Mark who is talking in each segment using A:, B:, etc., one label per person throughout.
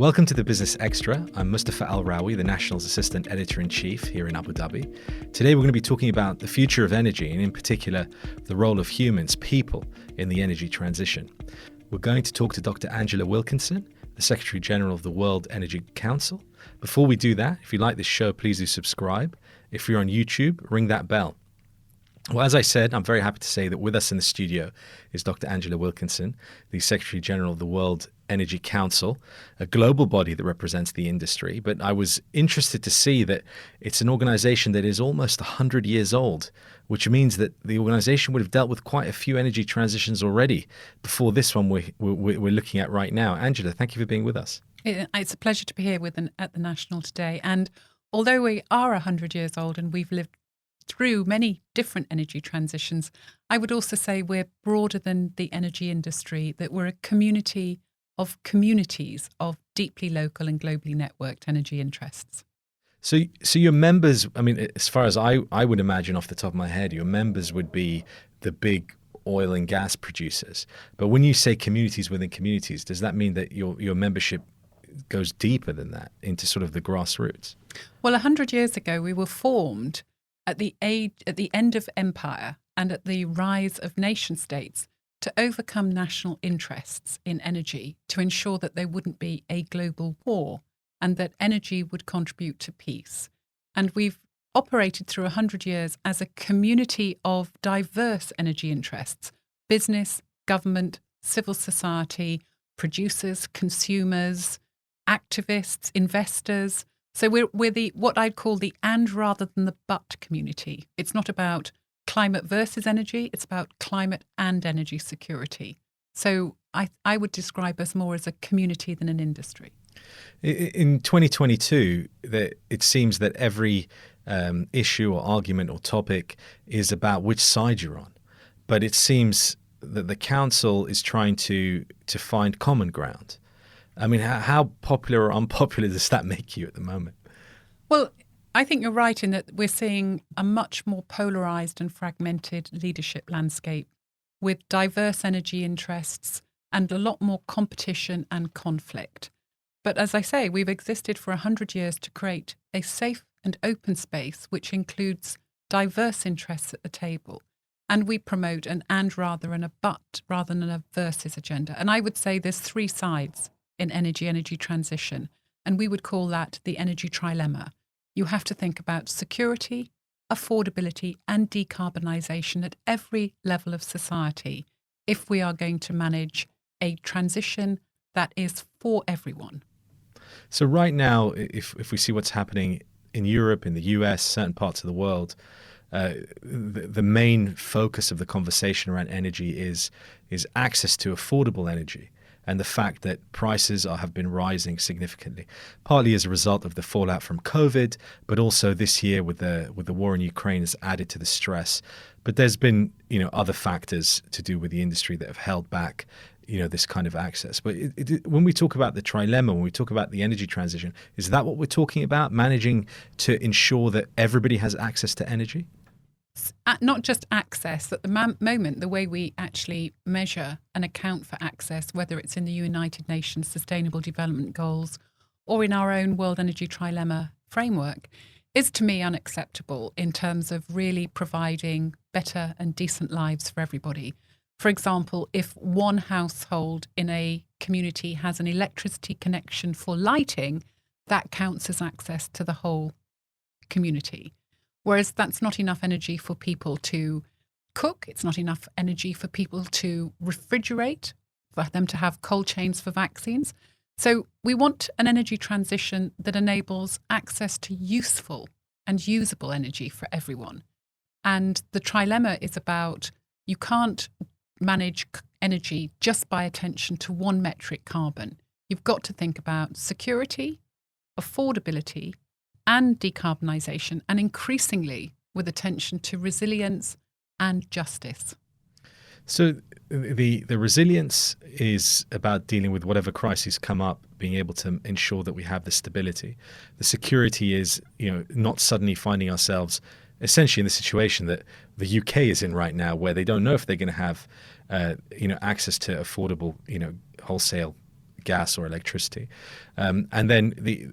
A: Welcome to the Business Extra. I'm Mustafa Al-Rawi, the National's Assistant Editor-in-Chief here in Abu Dhabi. Today we're going to be talking about the future of energy and in particular the role of humans, people, in the energy transition. We're going to talk to Dr. Angela Wilkinson, the Secretary General of the World Energy Council. Before we do that, if you like this show, please do subscribe. If you're on YouTube, ring that bell. Well, as I said, I'm very happy to say that with us in the studio is Dr. Angela Wilkinson, the Secretary General of the World Energy Council, a global body that represents the industry. But I was interested to see that it's an organization that is almost 100 years old, which means that the organization would have dealt with quite a few energy transitions already before this one we're looking at right now. Angela, thank you for being with us.
B: It's a pleasure to be here at the National today. And although we are 100 years old and we've lived through many different energy transitions, I would also say we're broader than the energy industry, that we're a community of communities of deeply local and globally networked energy interests.
A: So your members, I mean, as far as I would imagine off the top of my head, your members would be the big oil and gas producers. But when you say communities within communities, does that mean that your membership goes deeper than that into sort of the grassroots?
B: Well, 100 years ago, we were formed at the end of empire and at the rise of nation states to overcome national interests in energy, to ensure that there wouldn't be a global war and that energy would contribute to peace. And we've operated through 100 years as a community of diverse energy interests: business, government, civil society, producers, consumers, activists, investors. So we're the what I'd call the and rather than the but community. It's not about climate versus energy, it's about climate and energy security. So I would describe us more as a community than an industry.
A: In 2022, it seems that every issue or argument or topic is about which side you're on. But it seems that the council is trying to find common ground. I mean, how popular or unpopular does that make you at the moment?
B: Well, I think you're right in that we're seeing a much more polarised and fragmented leadership landscape with diverse energy interests and a lot more competition and conflict. But as I say, we've existed for 100 years to create a safe and open space which includes diverse interests at the table. And we promote an and rather and a but rather than a versus agenda. And I would say there's three sides in energy transition, and we would call that the energy trilemma. You have to think about security, affordability, and decarbonisation at every level of society if we are going to manage a transition that is for everyone.
A: So right now, if we see what's happening in Europe, in the US, certain parts of the world, the main focus of the conversation around energy is access to affordable energy. And the fact that prices have been rising significantly, partly as a result of the fallout from COVID, but also this year with the war in Ukraine has added to the stress. But there's been other factors to do with the industry that have held back this kind of access. But when we talk about the trilemma, when we talk about the energy transition, is that what we're talking about? Managing to ensure that everybody has access to energy?
B: Not just access. At the moment, the way we actually measure and account for access, whether it's in the United Nations Sustainable Development Goals or in our own World Energy Trilemma framework, is to me unacceptable in terms of really providing better and decent lives for everybody. For example, if one household in a community has an electricity connection for lighting, that counts as access to the whole community. Whereas that's not enough energy for people to cook. It's not enough energy for people to refrigerate, for them to have cold chains for vaccines. So we want an energy transition that enables access to useful and usable energy for everyone. And the trilemma is about you can't manage energy just by attention to one metric, carbon. You've got to think about security, affordability, and decarbonisation, and increasingly with attention to resilience and justice.
A: So the resilience is about dealing with whatever crises come up, being able to ensure that we have the stability. The security is, not suddenly finding ourselves essentially in the situation that the UK is in right now, where they don't know if they're going to have, access to affordable, wholesale gas or electricity, and then the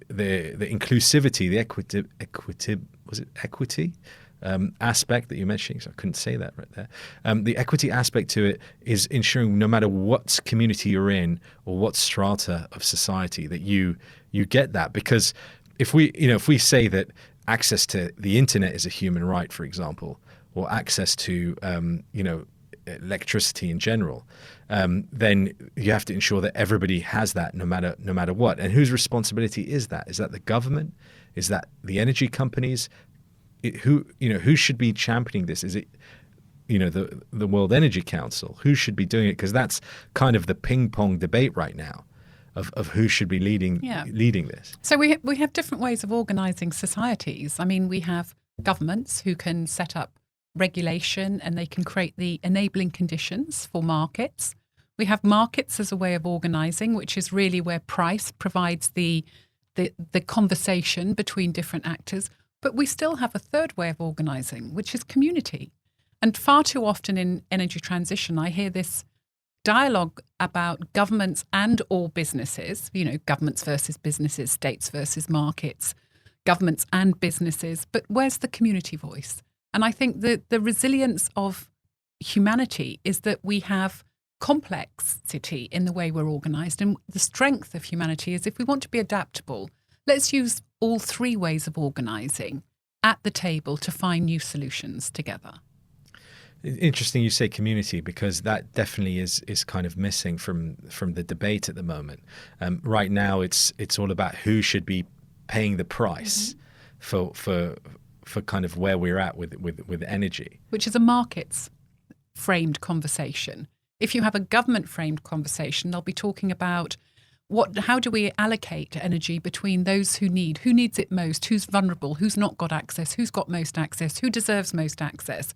A: inclusivity, the equity aspect that you're mentioning. So I couldn't say that right there. The equity aspect to it is ensuring no matter what community you're in or what strata of society that you get that. Because if we say that access to the internet is a human right, for example, or access to electricity in general, then you have to ensure that everybody has that no matter what. And whose responsibility is that? Is that the government? Is that the energy companies? Who should be championing this? Is it the World Energy Council? Who should be doing it? Because that's kind of the ping pong debate right now of who should be leading this.
B: So we have different ways of organising societies. I mean, we have governments who can set up regulation and they can create the enabling conditions for markets. We have markets as a way of organising, which is really where price provides the conversation between different actors. But we still have a third way of organising, which is community. And far too often in energy transition, I hear this dialogue about governments and or businesses, governments versus businesses, states versus markets, governments and businesses. But where's the community voice? And I think that the resilience of humanity is that we have complexity in the way we're organised. And the strength of humanity is if we want to be adaptable, let's use all three ways of organising at the table to find new solutions together.
A: Interesting you say community, because that definitely is kind of missing from the debate at the moment. Right now, it's all about who should be paying the price for kind of where we're at with energy,
B: which is a markets framed conversation. If you have a government framed conversation, they'll be talking about how do we allocate energy between those who needs it most, who's vulnerable, who's not got access, who's got most access, who deserves most access.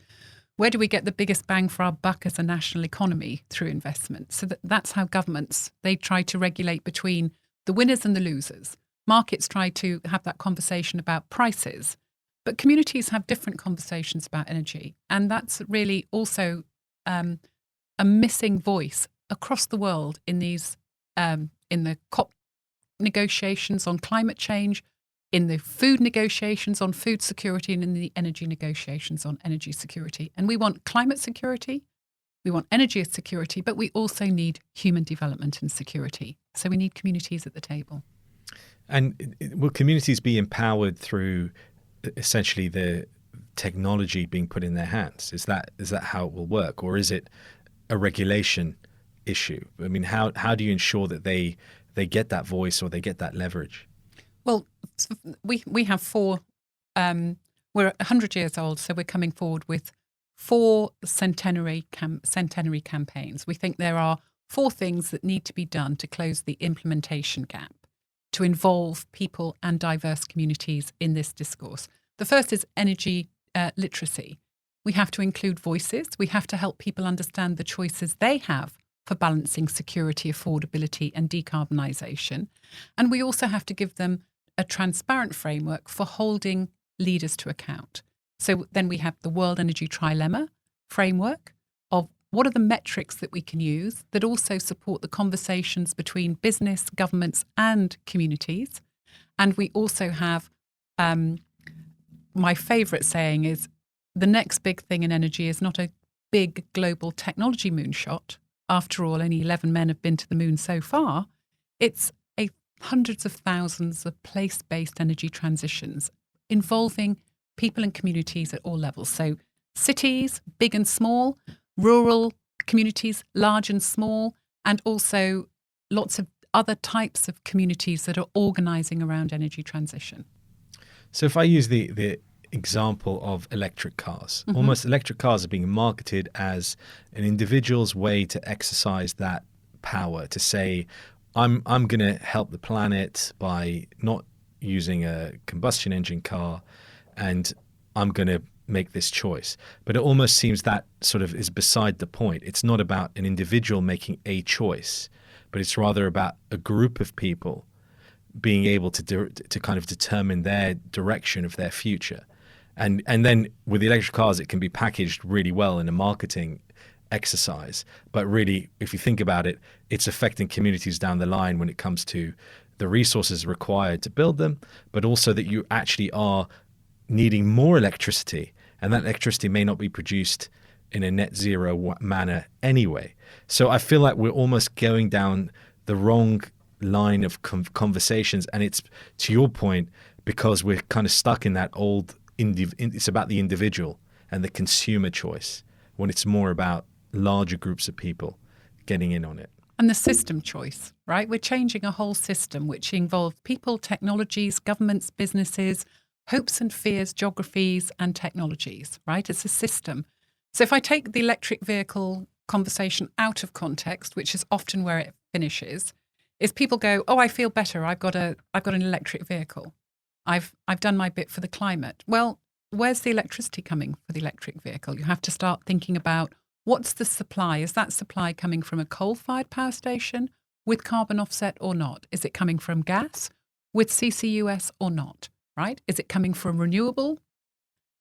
B: Where do we get the biggest bang for our buck as a national economy through investment? So that's how governments, they try to regulate between the winners and the losers. Markets try to have that conversation about prices, but communities have different conversations about energy. And that's really also a missing voice across the world in these in the COP negotiations on climate change, in the food negotiations on food security, and in the energy negotiations on energy security. And we want climate security, we want energy security, but we also need human development and security. So we need communities at the table.
A: And will communities be empowered through essentially the technology being put in their hands? Is that how it will work? Or is it a regulation issue? I mean, how do you ensure that they get that voice or they get that leverage?
B: Well, we have four. We're 100 years old, so we're coming forward with 4 centenary campaigns. We think there are 4 things that need to be done to close the implementation gap, to involve people and diverse communities in this discourse. The first is energy literacy. We have to include voices. We have to help people understand the choices they have for balancing security, affordability and decarbonisation. And we also have to give them a transparent framework for holding leaders to account. So then we have the World Energy Trilemma framework of what are the metrics that we can use that also support the conversations between business, governments and communities. And we also have, my favourite saying is, the next big thing in energy is not a big global technology moonshot. After all, only 11 men have been to the moon so far. It's hundreds of thousands of place-based energy transitions involving people and communities at all levels. So cities, big and small, rural communities, large and small, and also lots of other types of communities that are organising around energy transition.
A: So if I use the example of electric cars, almost electric cars are being marketed as an individual's way to exercise that power, to say, I'm going to help the planet by not using a combustion engine car, and I'm going to make this choice. But it almost seems that sort of is beside the point. It's not about an individual making a choice, but it's rather about a group of people being able to kind of determine their direction of their future. And then with the electric cars, it can be packaged really well in a marketing exercise. But really, if you think about it, it's affecting communities down the line when it comes to the resources required to build them, but also that you actually are needing more electricity, and that electricity may not be produced in a net zero manner anyway. So I feel like we're almost going down the wrong line of conversations, and it's, to your point, because we're kind of stuck in that old it's about the individual and the consumer choice, when it's more about larger groups of people getting in on it.
B: And the system choice, right? We're changing a whole system which involves people, technologies, governments, businesses, hopes and fears, geographies and technologies, right? It's a system. So if I take the electric vehicle conversation out of context, which is often where it finishes, is people go, oh, I feel better. I've got an electric vehicle. I've done my bit for the climate. Well, where's the electricity coming for the electric vehicle? You have to start thinking about, what's the supply? Is that supply coming from a coal-fired power station with carbon offset or not? Is it coming from gas with CCUS or not, right? Is it coming from renewable?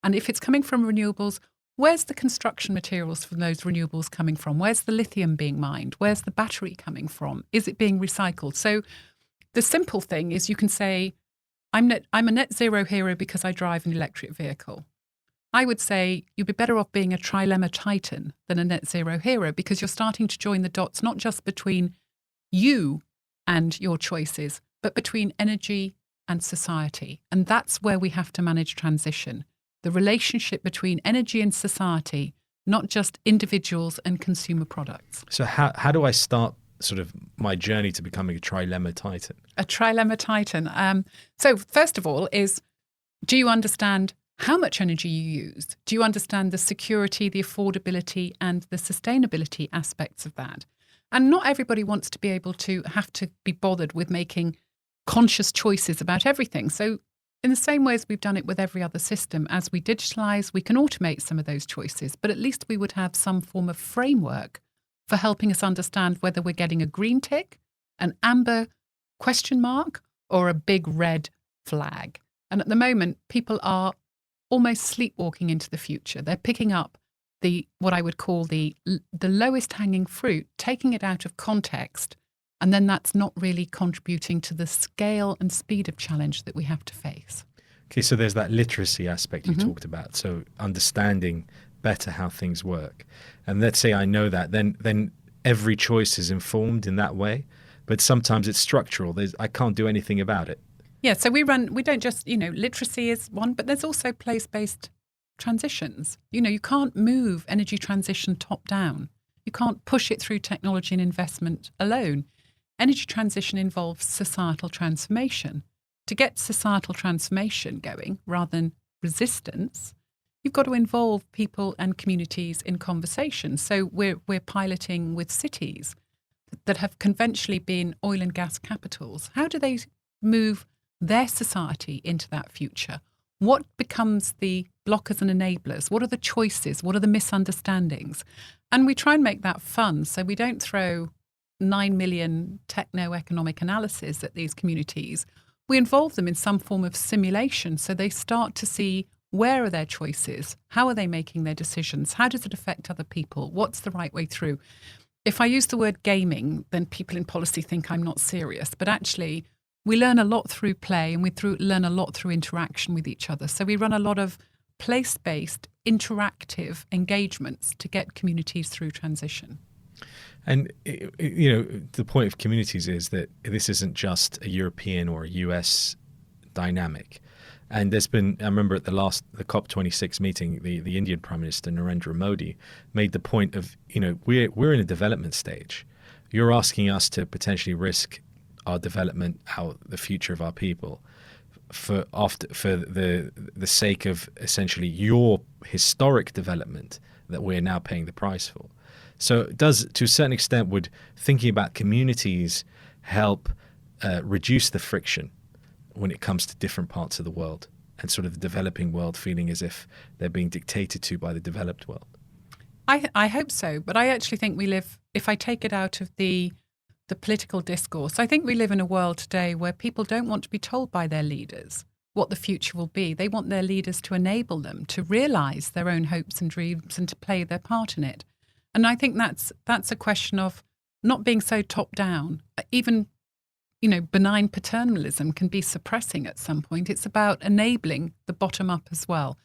B: And if it's coming from renewables, where's the construction materials from those renewables coming from? Where's the lithium being mined? Where's the battery coming from? Is it being recycled? So the simple thing is you can say, I'm a net zero hero because I drive an electric vehicle. I would say you'd be better off being a trilemma titan than a net zero hero, because you're starting to join the dots, not just between you and your choices, but between energy and society. And that's where we have to manage transition. The relationship between energy and society, not just individuals and consumer products.
A: So how do I start sort of my journey to becoming a trilemma titan?
B: A trilemma titan. So first of all is, do you understand how much energy you use? Do you understand the security, the affordability and the sustainability aspects of that? And not everybody wants to be able to have to be bothered with making conscious choices about everything. So in the same way as we've done it with every other system, as we digitalise, we can automate some of those choices, but at least we would have some form of framework for helping us understand whether we're getting a green tick, an amber question mark, or a big red flag. And at the moment, people are almost sleepwalking into the future. They're picking up what I would call the lowest hanging fruit, taking it out of context, and then that's not really contributing to the scale and speed of challenge that we have to face.
A: Okay, so there's that literacy aspect you talked about. So understanding better how things work. And let's say I know that, then every choice is informed in that way. But sometimes it's structural. I can't do anything about it.
B: Yeah, so we don't just, literacy is one, but there's also place-based transitions. You can't move energy transition top down. You can't push it through technology and investment alone. Energy transition involves societal transformation. To get societal transformation going rather than resistance, you've got to involve people and communities in conversation. So we're piloting with cities that have conventionally been oil and gas capitals. How do they move their society into that future? What becomes the blockers and enablers? What are the choices? What are the misunderstandings? And we try and make that fun. So we don't throw 9 million techno-economic analysis at these communities. We involve them in some form of simulation so they start to see, where are their choices? How are they making their decisions? How does it affect other people? What's the right way through? If I use the word gaming, then people in policy think I'm not serious. But actually, we learn a lot through play, and we learn a lot through interaction with each other. So we run a lot of place-based, interactive engagements to get communities through transition.
A: And, the point of communities is that this isn't just a European or a US dynamic. And there's been, I remember at the COP26 meeting, the Indian Prime Minister Narendra Modi made the point of, we're in a development stage. You're asking us to potentially risk our development, the future of our people, for the sake of essentially your historic development that we're now paying the price for. So does, to a certain extent, would thinking about communities help reduce the friction when it comes to different parts of the world, and sort of the developing world feeling as if they're being dictated to by the developed world?
B: I hope so, but I actually think we live, if I take it out of the political discourse, I think we live in a world today where people don't want to be told by their leaders what the future will be. They want their leaders to enable them to realise their own hopes and dreams and to play their part in it. And I think that's a question of not being so top down. Even, benign paternalism can be suppressing at some point. It's about enabling the bottom up as well,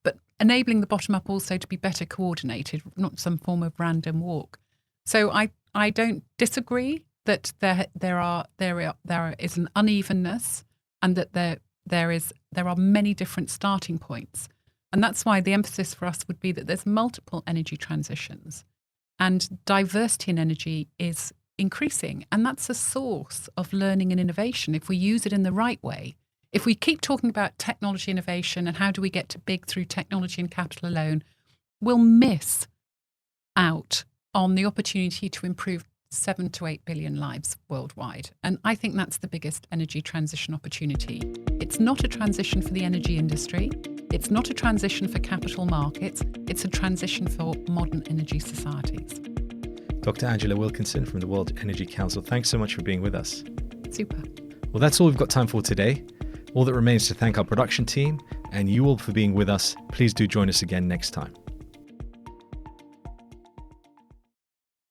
B: but enabling the bottom up also to be better coordinated, not some form of random walk. So I don't disagree that there is an unevenness, and that there are many different starting points. And that's why the emphasis for us would be that there's multiple energy transitions, and diversity in energy is increasing. And that's a source of learning and innovation if we use it in the right way. If we keep talking about technology innovation and how do we get to big through technology and capital alone, we'll miss out on the opportunity to improve 7 to 8 billion lives worldwide. And I think that's the biggest energy transition opportunity. It's not a transition for the energy industry. It's not a transition for capital markets. It's a transition for modern energy societies.
A: Dr. Angela Wilkinson from the World Energy Council, thanks so much for being with us.
B: Super.
A: Well, that's all we've got time for today. All that remains to thank our production team and you all for being with us. Please do join us again next time.